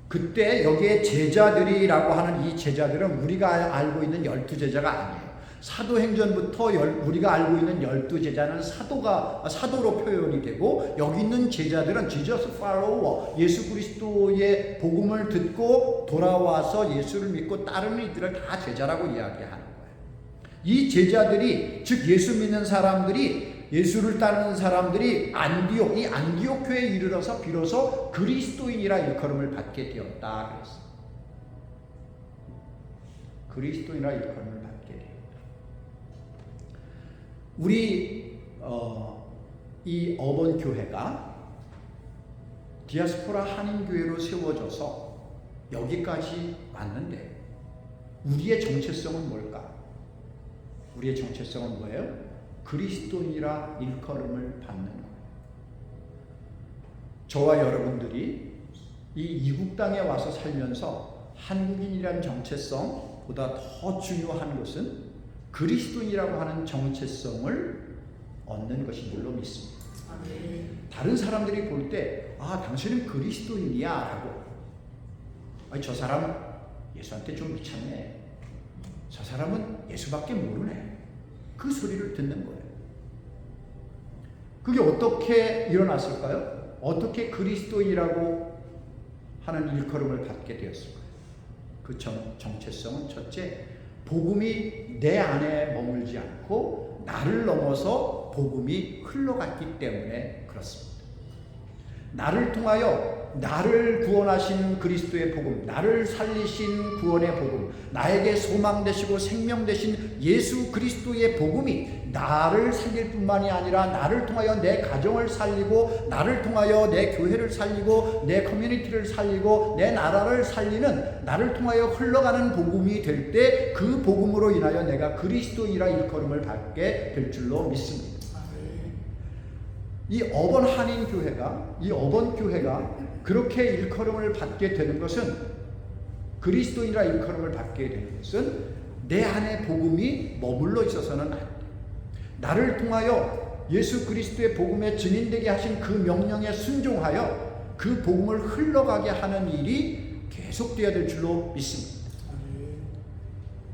그때 여기에 제자들이라고 하는 이 제자들은 우리가 알고 있는 12제자가 아니에요. 사도행전부터 우리가 알고 있는 12제자는 사도로 표현이 되고 여기 있는 제자들은 Jesus follower, 예수 그리스도의 복음을 듣고 돌아와서 예수를 믿고 따르는 이들을 다 제자라고 이야기하는 거예요. 이 제자들이, 즉 예수 믿는 사람들이, 예수를 따르는 사람들이 이 안디옥 교회에 이르러서 비로소 그리스도인이라 일컬음을 받게 되었다 그랬어요. 그리스도인이라 일컬음을 받게 되었다. 우리 이 어번 교회가 디아스포라 한인교회로 세워져서 여기까지 왔는데 우리의 정체성은 뭘까? 우리의 정체성은 뭐예요? 그리스도인이라 일컬음을 받는 거예요. 저와 여러분들이 이 이국 땅에 와서 살면서 한국인이라는 정체성보다 더 중요한 것은 그리스도인이라고 하는 정체성을 얻는 것인 줄로 믿습니다. 다른 사람들이 볼 때 당신은 그리스도인이야 라고, 저 사람 예수한테 좀 미쳤네, 저 사람은 예수밖에 모르네, 그 소리를 듣는 거예요. 그게 어떻게 일어났을까요? 어떻게 그리스도인이라고 하는 일컬음을 받게 되었을까요? 그 정체성은 첫째, 복음이 내 안에 머물지 않고 나를 넘어서 복음이 흘러갔기 때문에 그렇습니다. 나를 통하여 나를 구원하신 그리스도의 복음, 나를 살리신 구원의 복음, 나에게 소망 되시고 생명 되신 예수 그리스도의 복음이 나를 살릴 뿐만이 아니라 나를 통하여 내 가정을 살리고, 나를 통하여 내 교회를 살리고, 내 커뮤니티를 살리고, 내 나라를 살리는, 나를 통하여 흘러가는 복음이 될 때 그 복음으로 인하여 내가 그리스도인이라 일컬음을 받게 될 줄로 믿습니다. 이 어번 교회가 그렇게 일컬음을 받게 되는 것은, 그리스도인이라 일컬음을 받게 되는 것은 내 안에 복음이 머물러 있어서는 안 돼. 나를 통하여 예수 그리스도의 복음에 증인되게 하신 그 명령에 순종하여 그 복음을 흘러가게 하는 일이 계속되어야 될 줄로 믿습니다.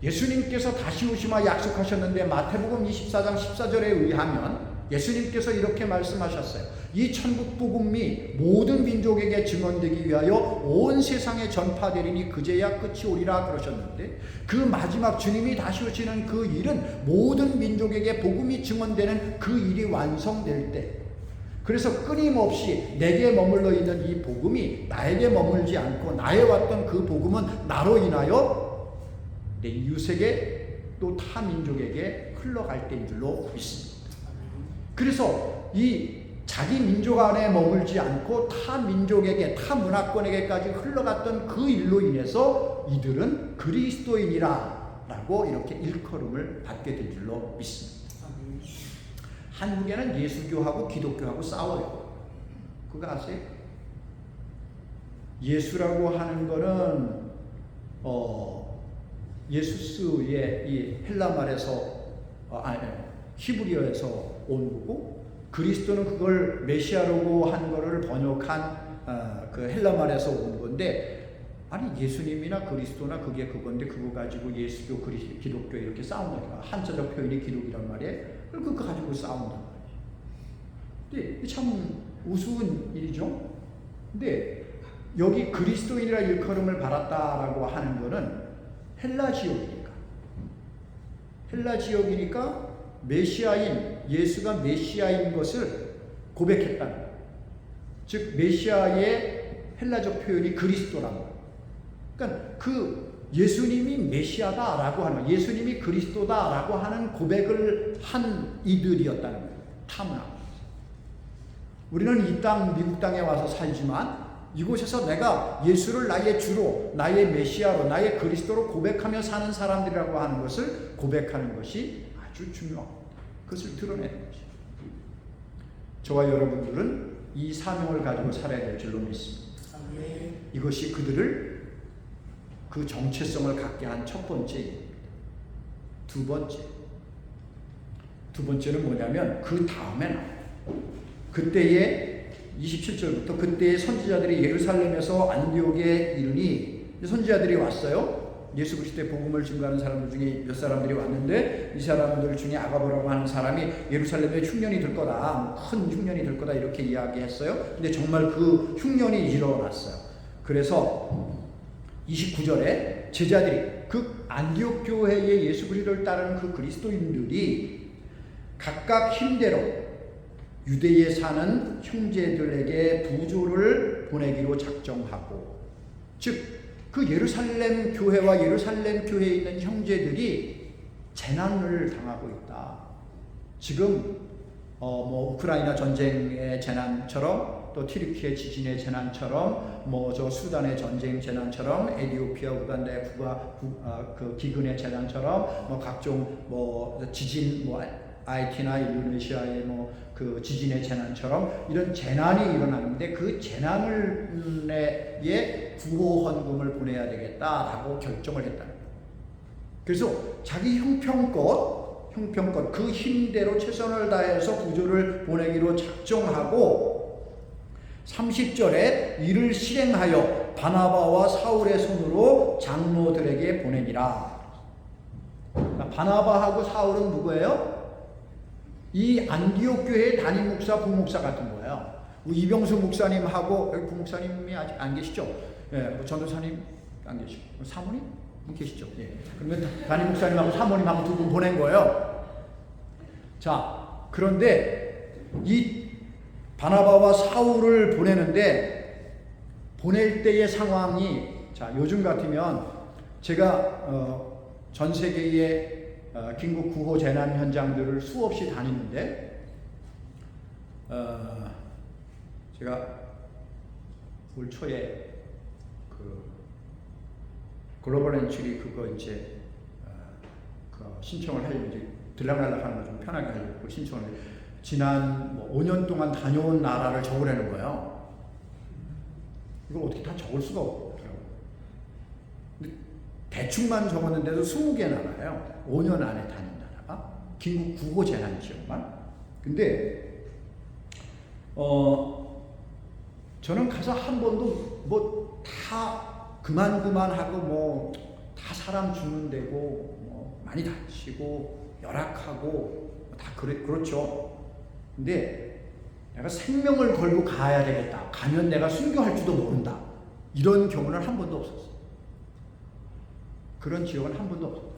예수님께서 다시 오시마 약속하셨는데 마태복음 24장 14절에 의하면 예수님께서 이렇게 말씀하셨어요. 이 천국 복음이 모든 민족에게 증언되기 위하여 온 세상에 전파되리니 그제야 끝이 오리라 그러셨는데, 그 마지막 주님이 다시 오시는 그 일은 모든 민족에게 복음이 증언되는 그 일이 완성될 때, 그래서 끊임없이 내게 머물러 있는 이 복음이 나에게 머물지 않고 나에 왔던 그 복음은 나로 인하여 내 이웃에게 또 타 민족에게 흘러갈 때인 줄로 믿습니다. 그래서 이 자기 민족 안에 머물지 않고 타 민족에게, 타 문화권에게까지 흘러갔던 그 일로 인해서 이들은 그리스도인이라 라고 이렇게 일컬음을 받게 된 줄로 믿습니다. 한국에는 예수교하고 기독교하고 싸워요. 그거 아세요? 예수라고 하는 거는 예수스의 이 헬라 말에서 히브리어에서 온 거고, 그리스도는 그걸 메시아라고 한 거를 번역한 그 헬라 말에서 온 건데, 아니 예수님이나 그리스도나 그게 그건데 그거 가지고 예수교, 기독교 이렇게 싸운다니까. 한자적 표현이 기독이란 말이에요. 그거 가지고 싸운단 말이에요. 근데 참 우스운 일이죠. 근데 여기 그리스도인이라 일컬음을 받았다라고 하는 거는 헬라 지역이니까 메시아인, 예수가 메시아인 것을 고백했다는 거예요. 즉 메시아의 헬라적 표현이 그리스도라는 거예요. 그러니까 그 예수님이 메시아다라고 하는, 예수님이 그리스도다라고 하는 고백을 한 이들이었다는 거예요. 타문화. 우리는 이 땅, 미국 땅에 와서 살지만 이곳에서 내가 예수를 나의 주로, 나의 메시아로, 나의 그리스도로 고백하며 사는 사람들이라고 하는 것을 고백하는 것이 아주 중요합니다. 그것을 드러내는 것이죠. 저와 여러분들은 이 사명을 가지고 살아야 될 줄로 믿습니다. 이것이 그들을 그 정체성을 갖게 한 첫 번째입니다. 두 번째는 뭐냐면 그 다음에 나와요. 그때의 27절부터 그때의 선지자들이 예루살렘에서 안디옥에 이르니, 선지자들이 왔어요. 예수 그리스도의 복음을 증거하는 사람들 중에 몇 사람들이 왔는데, 이 사람들 중에 아가보라고 하는 사람이 예루살렘에 흉년이 들 거다, 큰 흉년이 들 거다 이렇게 이야기했어요. 근데 정말 그 흉년이 일어났어요. 그래서 29절에 제자들이, 그 안디옥 교회의 예수 그리스도를 따르는 그 그리스도인들이 각각 힘대로 유대에 사는 형제들에게 부조를 보내기로 작정하고, 즉 그 예루살렘 교회와 예루살렘 교회에 있는 형제들이 재난을 당하고 있다. 지금 뭐 우크라이나 전쟁의 재난처럼, 또 튀르키예 지진의 재난처럼, 뭐 저 수단의 전쟁 재난처럼, 에티오피아, 우간다의 그 기근의 재난처럼, 뭐 각종 뭐 지진, 뭐 하이티나 인도네시아의 뭐 그 지진의 재난처럼 이런 재난이 일어나는데, 그 재난에 구호 헌금을 보내야 되겠다라고 결정을 했다는 거예요. 그래서 자기 형편껏 그 힘대로 최선을 다해서 부조를 보내기로 작정하고, 30절에 이를 실행하여 바나바와 사울의 손으로 장로들에게 보내니라. 바나바하고 사울은 누구예요? 이 안디옥 교회의 담임 목사, 부목사 같은 거예요. 이병수 목사님하고, 여기 부목사님이 아직 안 계시죠? 예, 뭐 전도사님 안 계시고, 사모님 계시죠? 예. 그러면 담임 목사님하고 사모님하고 두 분 보낸 거예요. 자, 그런데 이 바나바와 사울을 보내는데, 보낼 때의 상황이, 자, 요즘 같으면 제가 전 세계의 긴급 구호 재난 현장들을 수없이 다니는데, 제가 올 초에 그 글로벌 엔트리 그거 이제 그 신청을 하려고, 이제 들락날락 하는 거 좀 편하게 하려고 신청을 해요. 지난 뭐 5년 동안 다녀온 나라를 적으라는 거예요. 이걸 어떻게 다 적을 수가 없더라고요. 근데 대충만 적었는데도 20개 나라예요. 5년 안에 다닌 나라가. 긴급 구호 재난 지역만. 근데 저는 가서 한 번도 뭐 다 그만하고 뭐 다 사람 죽는 데고, 뭐 많이 다치고 열악하고 다 그렇죠. 근데 내가 생명을 걸고 가야 되겠다, 가면 내가 순교할지도 모른다, 이런 경우는 한 번도 없었어. 그런 지역은 한 번도 없었다.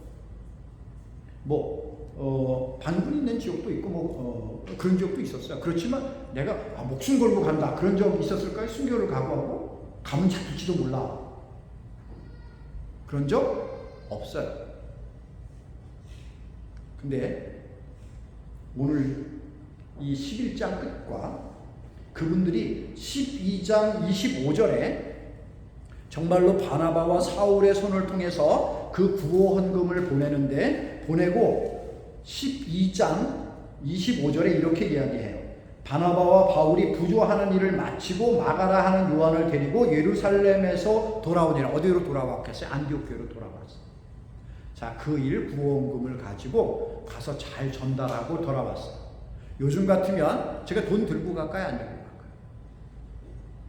뭐 반군 있는 지역도 있고 뭐 그런 지역도 있었어요. 그렇지만 내가 목숨 걸고 간다, 그런 적 있었을까요? 순교를 각오하고 가면 잡힐지도 몰라, 그런 적 없어요. 근데 오늘 이 11장 끝과 그분들이 12장 25절에 정말로 바나바와 사울의 손을 통해서 그 구호 헌금을 보내고 12장 25절에 이렇게 이야기해요. 바나바와 바울이 부조하는 일을 마치고 마가라 하는 요한을 데리고 예루살렘에서 돌아오니라. 어디로 돌아왔겠어요? 안디옥 교회로 돌아왔어요. 자, 그 일 구호헌금을 가지고 가서 잘 전달하고 돌아왔어요. 요즘 같으면 제가 돈 들고 갈까요? 안 들고 갈까요?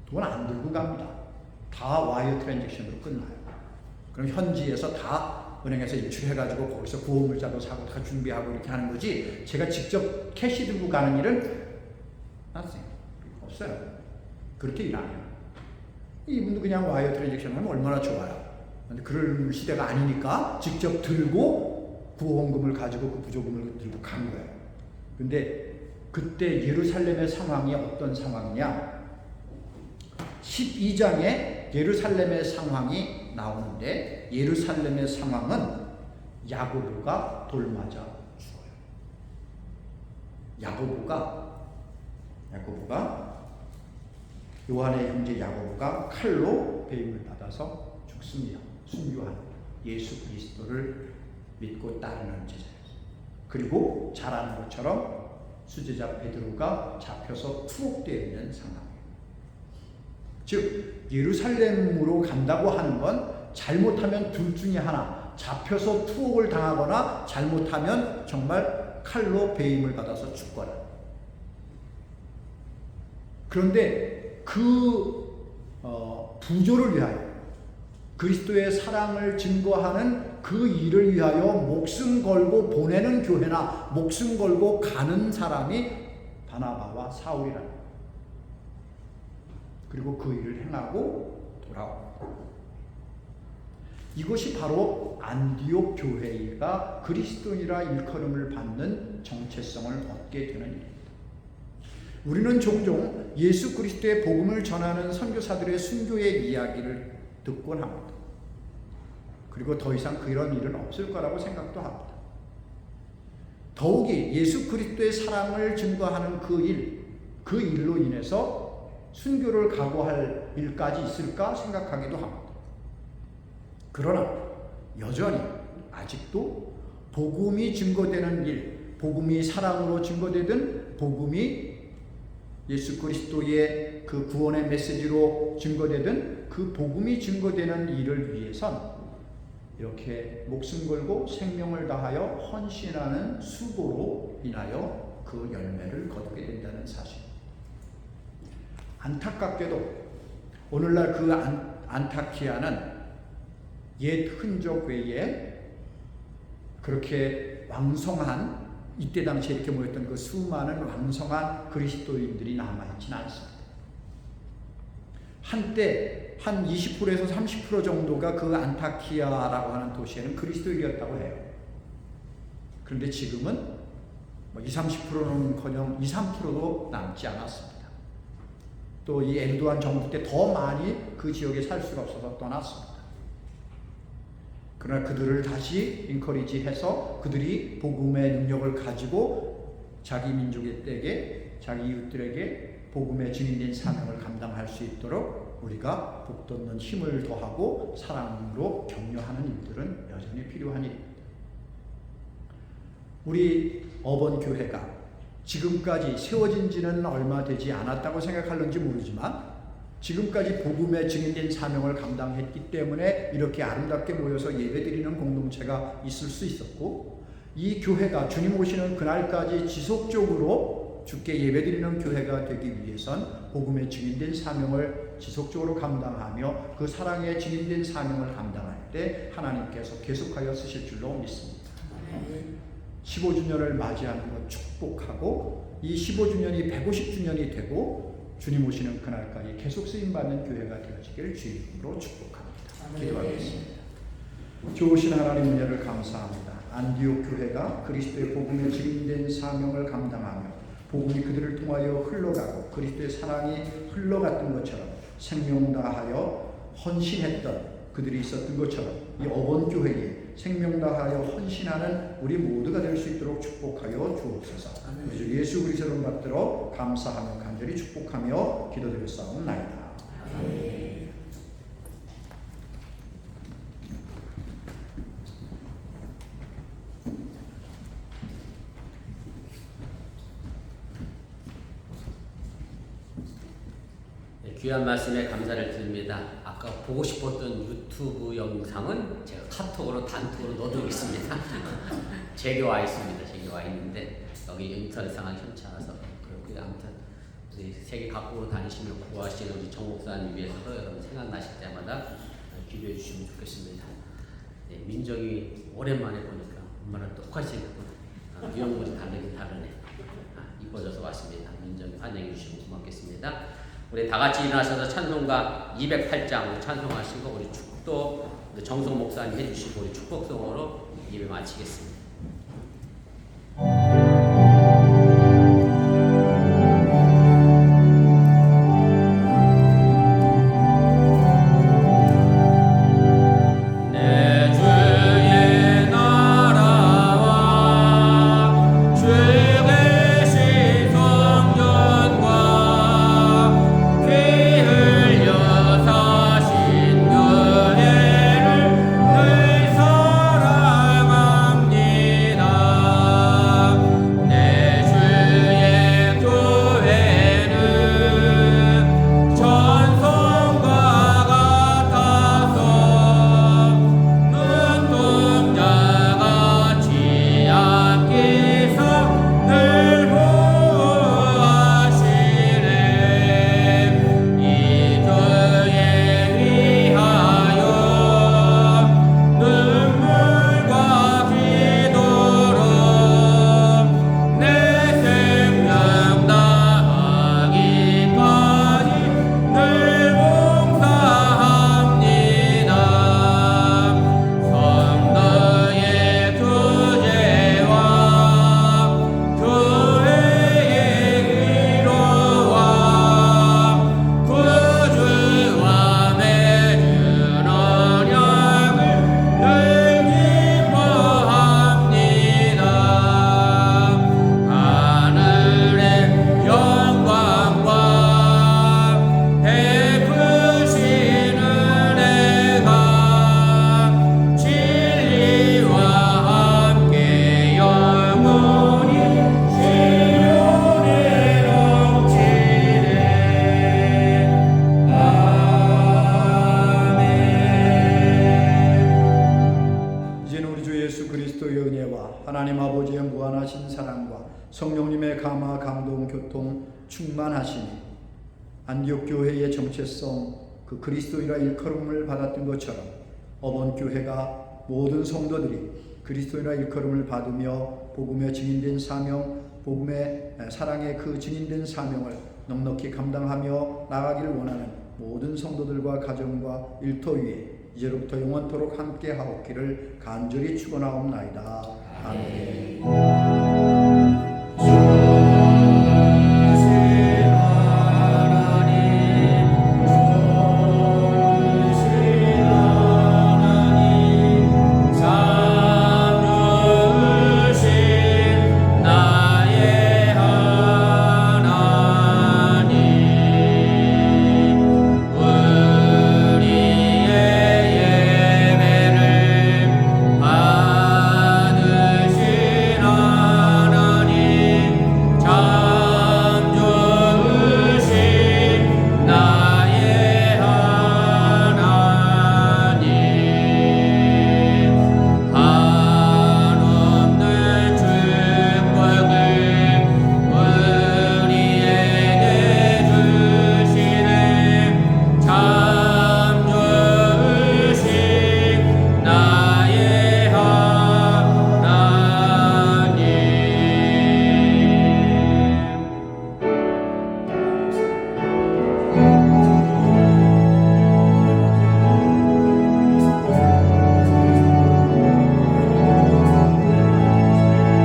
돈 안 들고 갑니다. 다 와이어 트랜잭션으로 끝나요. 그럼 현지에서 다 은행에서 인출해가지고 거기서 구호물자도 사고 다 준비하고 이렇게 하는 거지, 제가 직접 캐시 들고 가는 일은 없어요. 그렇게 일 안 해요. 이분도 그냥 와이어 트랜잭션 하면 얼마나 좋아요. 근데 그럴 시대가 아니니까 직접 들고 구호헌금을 가지고 그 부조금을 들고 간 거예요. 근데 그때 예루살렘의 상황이 어떤 상황이냐? 12장에 예루살렘의 상황이 나오는데, 예루살렘의 상황은 야고보가 돌 맞아 죽어요. 야고보가 요한의 형제 야고보가 칼로 배임을 받아서 죽습니다. 순교한 예수 그리스도를 믿고 따르는 제자였어요. 그리고 잘 아는 것처럼 수제자 베드로가 잡혀서 투옥되어 있는 상황이에요. 즉 예루살렘으로 간다고 하는 건 잘못하면 둘 중에 하나, 잡혀서 투옥을 당하거나 잘못하면 정말 칼로 배임을 받아서 죽거나. 그런데 그 부조를 위하여, 그리스도의 사랑을 증거하는 그 일을 위하여 목숨 걸고 보내는 교회나 목숨 걸고 가는 사람이 바나바와 사울이라는 거예요. 그리고 그 일을 행하고 돌아옵니다. 이것이 바로 안디옥 교회가 그리스도인이라 일컬음을 받는 정체성을 얻게 되는 일입니다. 우리는 종종 예수 그리스도의 복음을 전하는 선교사들의 순교의 이야기를 듣곤 합니다. 그리고 더 이상 그런 일은 없을 거라고 생각도 합니다. 더욱이 예수 그리스도의 사랑을 증거하는 그 일로 인해서 순교를 각오할 일까지 있을까 생각하기도 합니다. 그러나 여전히 아직도 복음이 증거되는 일, 복음이 사랑으로 증거되든 복음이 예수 그리스도의 그 구원의 메시지로 증거되든 그 복음이 증거되는 일을 위해선 이렇게 목숨 걸고 생명을 다하여 헌신하는 수고로 인하여 그 열매를 거두게 된다는 사실. 안타깝게도 오늘날 그 안타키아는 옛 흔적 외에 그렇게 왕성한, 이때 당시에 이렇게 모였던 그 수많은 왕성한 그리스도인들이 남아있지는 않습니다. 한때 한 20%에서 30% 정도가 그 안타키아라고 하는 도시에는 그리스도인이었다고 해요. 그런데 지금은 20-30%는커녕 2-3%도 남지 않았습니다. 또 이 에르도안 정부 때 더 많이 그 지역에 살 수가 없어서 떠났습니다. 그러나 그들을 다시 인커리지해서 그들이 복음의 능력을 가지고 자기 민족에게, 자기 이웃들에게 복음의 증인된 사명을 감당할 수 있도록 우리가 북돋는 힘을 더하고 사랑으로 격려하는 일들은 여전히 필요한 일입니다. 우리 어번교회가 지금까지 세워진 지는 얼마 되지 않았다고 생각할는지 모르지만 지금까지 복음의 증인된 사명을 감당했기 때문에 이렇게 아름답게 모여서 예배드리는 공동체가 있을 수 있었고, 이 교회가 주님 오시는 그날까지 지속적으로 주께 예배드리는 교회가 되기 위해선 복음의 증인된 사명을 지속적으로 감당하며 그 사랑의 증인된 사명을 감당할 때 하나님께서 계속하여 쓰실 줄로 믿습니다. 15주년을 맞이하는 것 축복하고, 이 15주년이 150주년이 되고 주님 오시는 그날까지 계속 쓰임받는 교회가 되어지기를 주의 이름으로 축복합니다. 기도하겠습니다. 좋으신 하나님 은혜를 감사합니다. 안디옥 교회가 그리스도의 복음에 증인된 사명을 감당하며 복음이 그들을 통하여 흘러가고 그리스도의 사랑이 흘러갔던 것처럼 생명 다하여 헌신했던 그들이 있었던 것처럼 이 어번교회에 생명 다하여 헌신하는 우리 모두가 될 수 있도록 축복하여 주옵소서. 우리 주 예수 그리스도를 이름 받들어 감사하며 간절히 축복하며 기도드렸사옵나이다. 귀한 말씀에 감사를 드립니다. 아까 보고 싶었던 유튜브 영상은 제가 카톡으로 단톡으로 넣어두겠습니다. 제게 와 있습니다. 제게 와 있는데 여기 인터넷 상황 현치 않아서 그렇고요. 아무튼 우리 세계 각국으로 다니시며 구하시는 우리 정 목사님 위해서도 여러분 생각나실 때마다 기도해 주시면 좋겠습니다. 네, 민정이 오랜만에 보니까 엄마랑 똑같이 생겼구나. 유형물이 다르긴 다르네. 이뻐져서 왔습니다. 민정이 환영해 주시면 고맙겠습니다. 우리 다 같이 일어나셔서 찬송가 208장 찬송하시고 우리 축도 정성 목사님 해주시고 우리 축복성으로 예배 마치겠습니다. 성령님의 감화, 감동, 교통, 충만하시니 안디옥 교회의 정체성, 그 그리스도인이라 일컬음을 받았던 것처럼 어번 교회가 모든 성도들이 그리스도인이라 일컬음을 받으며 복음의 증인된 사명, 복음의 사랑의 그 증인된 사명을 넉넉히 감당하며 나가기를 원하는 모든 성도들과 가정과 일터 위에 이제로부터 영원토록 함께 하옵기를 간절히 축원하옵나이다. 아멘.